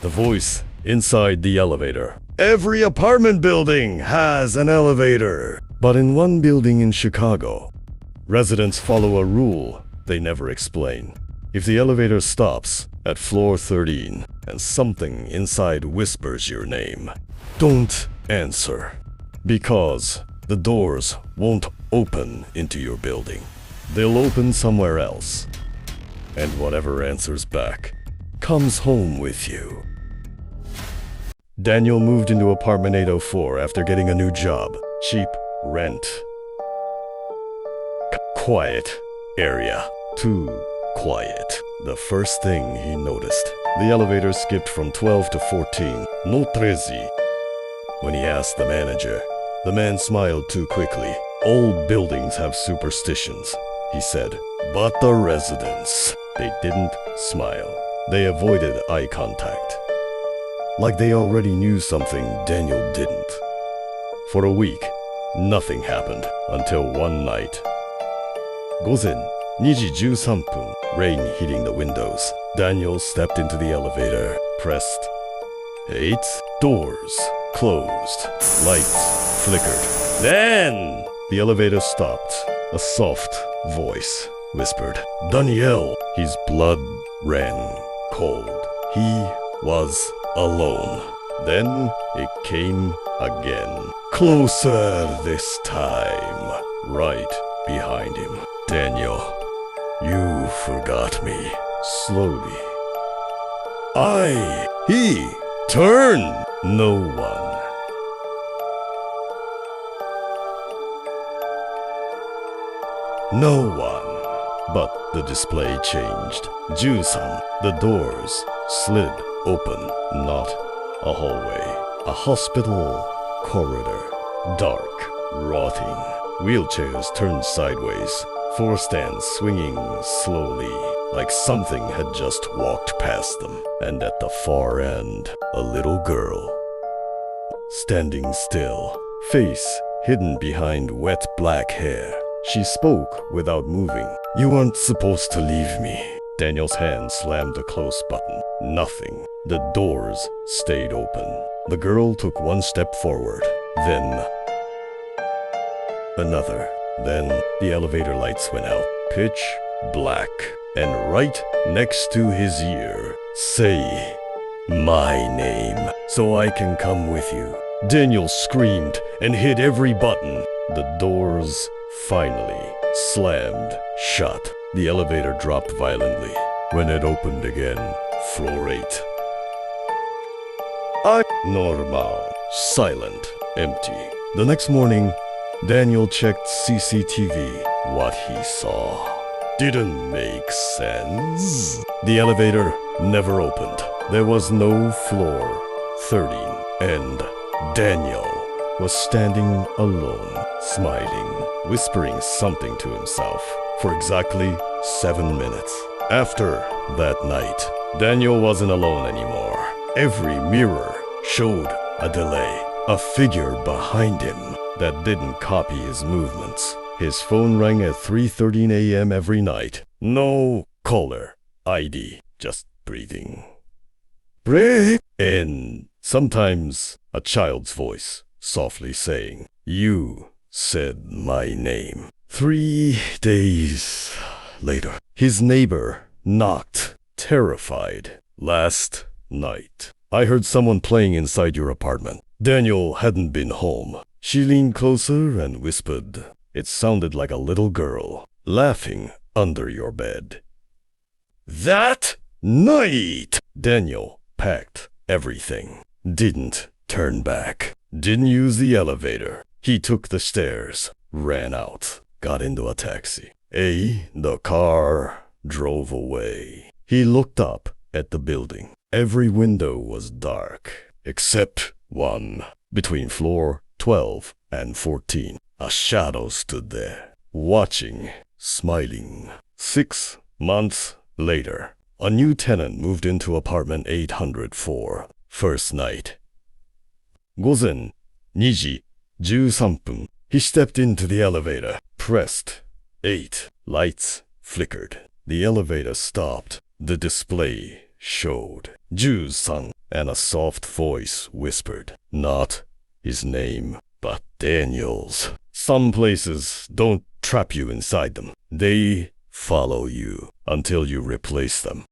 The voice inside the elevator. Every apartment building has an elevator. But in one building in Chicago, residents follow a rule they never explain. If the elevator stops at floor 13 and something inside whispers your name, don't answer. Because the doors won't open into your building. They'll open somewhere else. And whatever answers back comes home with you. Daniel moved into apartment 804 after getting a new job. Cheap rent. Quiet area. Too quiet. The first thing he noticed. The elevator skipped from 12 to 14. No 13. When he asked the manager, the man smiled too quickly. Old buildings have superstitions, he said. But the residents, they didn't smile. They avoided eye contact. Like they already knew something Daniel didn't. For a week, nothing happened until one night. 午前2時13分, rain hitting the windows. Daniel stepped into the elevator, pressed 8. Doors closed. Lights flickered. Then the elevator stopped. A soft voice whispered, Daniel. His blood ran cold. He was alone. Then it came again. Closer this time. Right behind him. Daniel, you forgot me. Slowly. He turned. No one. No one. But the display changed. Jusan, the doors slid open. Not a hallway. A hospital corridor. Dark, rotting. Wheelchairs turned sideways. 4 stands swinging slowly, like something had just walked past them. And at the far end, a little girl. Standing still, face hidden behind wet black hair. She spoke without moving. You aren't supposed to leave me. Daniel's hand slammed the close button. Nothing. The doors stayed open. The girl took 1 step forward, then another. Then the elevator lights went out. Pitch black. And right next to his ear, say my name so I can come with you. Daniel screamed and hit every button. The doors finally slammed shut. The elevator dropped violently. When it opened again, floor 8. Normal. Silent. Empty. The next morning, Daniel checked CCTV. What he saw didn't make sense. The elevator never opened. There was no floor 13. And Daniel was standing alone, smiling, whispering something to himself for exactly 7 minutes. After that night, Daniel wasn't alone anymore. Every mirror showed a delay, a figure behind him that didn't copy his movements. His phone rang at 3:13 a.m. every night. No caller ID, just breathing. Breathe. And sometimes a child's voice softly saying, You said my name. 3 days later, his neighbor knocked, terrified. Last night, I heard someone playing inside your apartment. Daniel hadn't been home. She leaned closer and whispered. It sounded like a little girl, laughing under your bed. That night, Daniel packed everything. Didn't turn back. Didn't use the elevator. He took the stairs, ran out, got into a taxi. The car drove away. He looked up at the building. Every window was dark, except one. Between floor 12 and 14, a shadow stood there, watching, smiling. 6 months later, a new tenant moved into apartment 804. First night. 午前2時13分. He stepped into the elevator, pressed 8. Lights flickered. The elevator stopped. The display showed Jude-san, and a soft voice whispered, not his name, but Daniel's. Some places don't trap you inside them. They follow you until you replace them.